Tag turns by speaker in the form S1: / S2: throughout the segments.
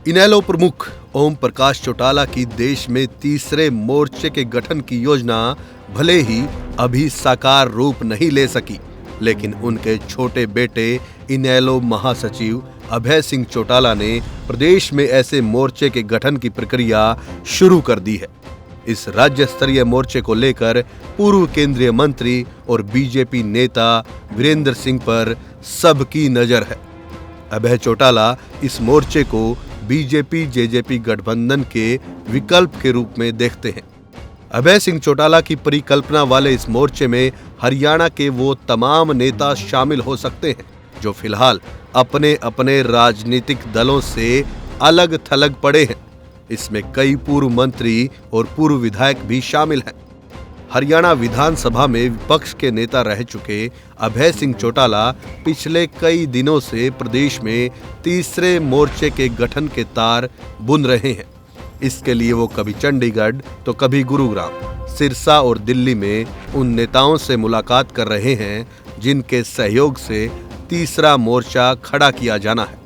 S1: इनेलो प्रमुख ओम प्रकाश चौटाला की देश में तीसरे मोर्चे के गठन की योजना भले ही अभी साकार रूप नहीं ले सकी, लेकिन उनके छोटे बेटे इनेलो महासचिव अभय सिंह चौटाला ने प्रदेश में ऐसे मोर्चे के गठन की प्रक्रिया शुरू कर दी है। इस राज्य स्तरीय मोर्चे को लेकर पूर्व केंद्रीय मंत्री और बीजेपी नेता वीरेंद्र सिंह पर सबकी नजर है। अभय चौटाला इस मोर्चे को बीजेपी जेजेपी गठबंधन के विकल्प के रूप में देखते हैं। अभय सिंह चौटाला की परिकल्पना वाले इस मोर्चे में हरियाणा के वो तमाम नेता शामिल हो सकते हैं जो फिलहाल अपने अपने राजनीतिक दलों से अलग थलग पड़े हैं। इसमें कई पूर्व मंत्री और पूर्व विधायक भी शामिल हैं। हरियाणा विधानसभा में विपक्ष के नेता रह चुके अभय सिंह चौटाला पिछले कई दिनों से प्रदेश में तीसरे मोर्चे के गठन के तार बुन रहे हैं। इसके लिए वो कभी चंडीगढ़ तो कभी गुरुग्राम, सिरसा और दिल्ली में उन नेताओं से मुलाकात कर रहे हैं जिनके सहयोग से तीसरा मोर्चा खड़ा किया जाना है।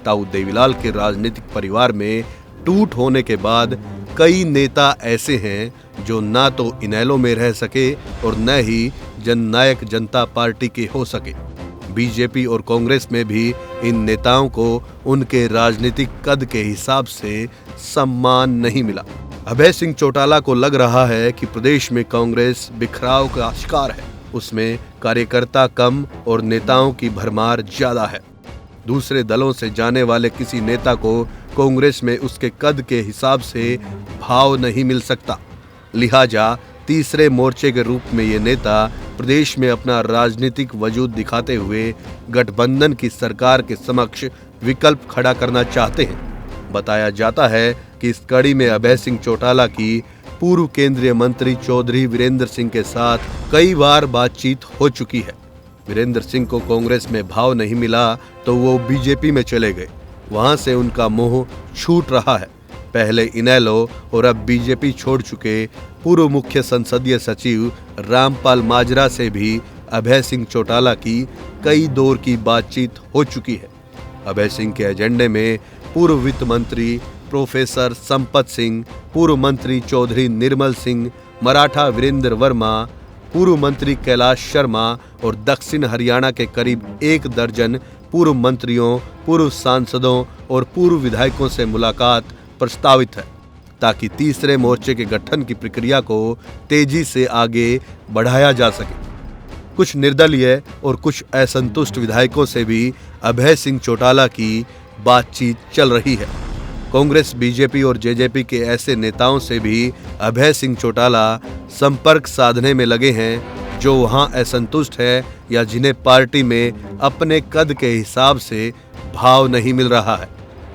S1: ताऊ देवीलाल के राजनीतिक परिवार में टूट होने के बाद कई नेता ऐसे हैं जो ना तो इनेलो में रह सके और न ही जननायक जनता पार्टी के हो सके। बीजेपी और कांग्रेस में भी इन नेताओं को उनके राजनीतिक कद के हिसाब से सम्मान नहीं मिला। अभय सिंह चौटाला को लग रहा है कि प्रदेश में कांग्रेस बिखराव का शिकार है। उसमें कार्यकर्ता कम और नेताओं की भरमार ज्यादा है। दूसरे दलों से जाने वाले किसी नेता को कांग्रेस में उसके कद के हिसाब से भाव नहीं मिल सकता। लिहाजा तीसरे मोर्चे के रूप में ये नेता प्रदेश में अपना राजनीतिक वजूद दिखाते हुए गठबंधन की सरकार के समक्ष विकल्प खड़ा करना चाहते हैं। बताया जाता है कि इस कड़ी में अभय सिंह चौटाला की पूर्व केंद्रीय मंत्री चौधरी वीरेंद्र सिंह के साथ कई बार बातचीत हो चुकी है। वीरेंद्र सिंह को कांग्रेस में भाव नहीं मिला तो वो बीजेपी में चले गए। वहां से उनका मोह छूट रहा है। पहले इनेलो और अब बीजेपी छोड़ चुके पूर्व मुख्य संसदीय सचिव रामपाल माजरा से भी अभय सिंह चौटाला की कई दौर की बातचीत हो चुकी है। अभय सिंह के एजेंडे में पूर्व वित्त मंत्री प्रोफेसर संपत सिंह, पूर्व मंत्री चौधरी निर्मल सिंह, मराठा वीरेंद्र वर्मा, पूर्व मंत्री कैलाश शर्मा और दक्षिण हरियाणा के करीब 1 दर्जन पूर्व मंत्रियों, पूर्व सांसदों और पूर्व विधायकों से मुलाकात प्रस्तावित है ताकि तीसरे मोर्चे के गठन की प्रक्रिया को तेजी से आगे बढ़ाया जा सके। कुछ निर्दलीय और कुछ असंतुष्ट विधायकों से भी अभय सिंह चौटाला की बातचीत चल रही है। कांग्रेस, बीजेपी और जेजेपी के ऐसे नेताओं से भी अभय सिंह चौटाला संपर्क साधने में लगे हैं जो वहां असंतुष्ट है या जिन्हें पार्टी में अपने कद के हिसाब से भाव नहीं मिल रहा है।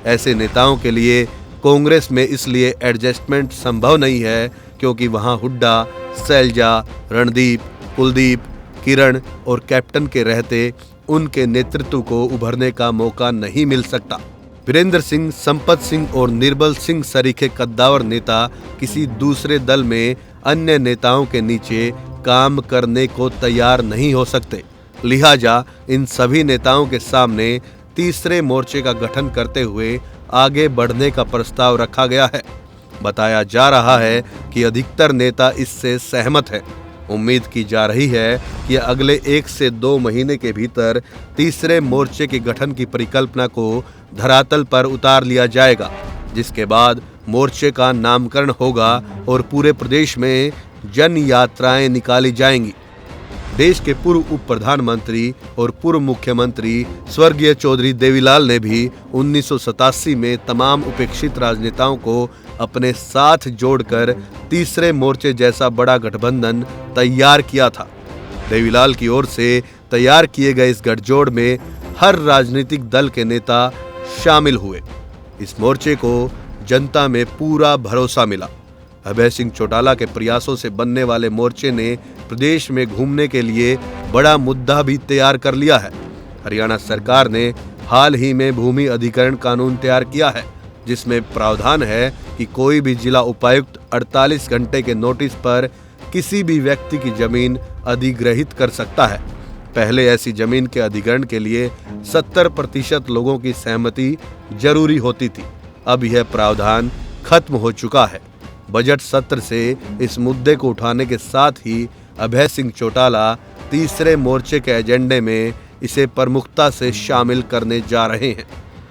S1: ऐसे नेताओं के लिए कांग्रेस में इसलिए एडजस्टमेंट संभव नहीं है क्योंकि वहां हुड्डा, शैलजा, रणदीप, कुलदीप, किरण और कैप्टन के रहते उनके नेतृत्व को उभरने का मौका नहीं मिल सकता। वीरेंद्र सिंह, संपत सिंह और निर्मल सिंह सरीखे कद्दावर नेता किसी दूसरे दल में अन्य नेताओं के नीचे काम करने को तैयार नहीं हो सकते। लिहाजा इन सभी नेताओं के सामने तीसरे मोर्चे का गठन करते हुए आगे बढ़ने का प्रस्ताव रखा गया है। बताया जा रहा है कि अधिकतर नेता इससे सहमत हैं। उम्मीद की जा रही है कि अगले 1 से 2 महीने के भीतर तीसरे मोर्चे के गठन की परिकल्पना को धरातल पर उतार लिया जाएगा, जिसके बाद मोर्चे का नामकरण होगा और पूरे प्रदेश में जन यात्राएं निकाली जाएंगी। देश के पूर्व उप प्रधानमंत्री और पूर्व मुख्यमंत्री स्वर्गीय चौधरी देवीलाल ने भी 1987 में तमाम उपेक्षित राजनेताओं को अपने साथ जोड़कर तीसरे मोर्चे जैसा बड़ा गठबंधन तैयार किया था। देवीलाल की ओर से तैयार किए गए इस गठजोड़ में हर राजनीतिक दल के नेता शामिल हुए। इस मोर्चे को जनता में पूरा भरोसा मिला। अभय सिंह चौटाला के प्रयासों से बनने वाले मोर्चे ने प्रदेश में घूमने के लिए बड़ा मुद्दा भी तैयार कर लिया है। हरियाणा सरकार ने हाल ही में भूमि अधिग्रहण कानून तैयार किया है, जिसमें प्रावधान है कि कोई भी जिला उपायुक्त 48 घंटे के नोटिस पर किसी भी व्यक्ति की जमीन अधिग्रहित कर सकता है। पहले ऐसी जमीन के अधिग्रहण के लिए 70% लोगों की सहमति जरूरी होती थी। अब यह प्रावधान खत्म हो चुका है। बजट सत्र से इस मुद्दे को उठाने के साथ ही अभय सिंह चौटाला तीसरे मोर्चे के एजेंडे में इसे प्रमुखता से शामिल करने जा रहे हैं।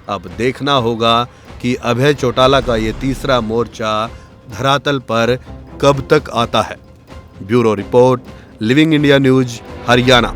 S1: अब देखना होगा कि अभय चौटाला का ये तीसरा मोर्चा धरातल पर कब तक आता है। Bureau report, living India news, Haryana.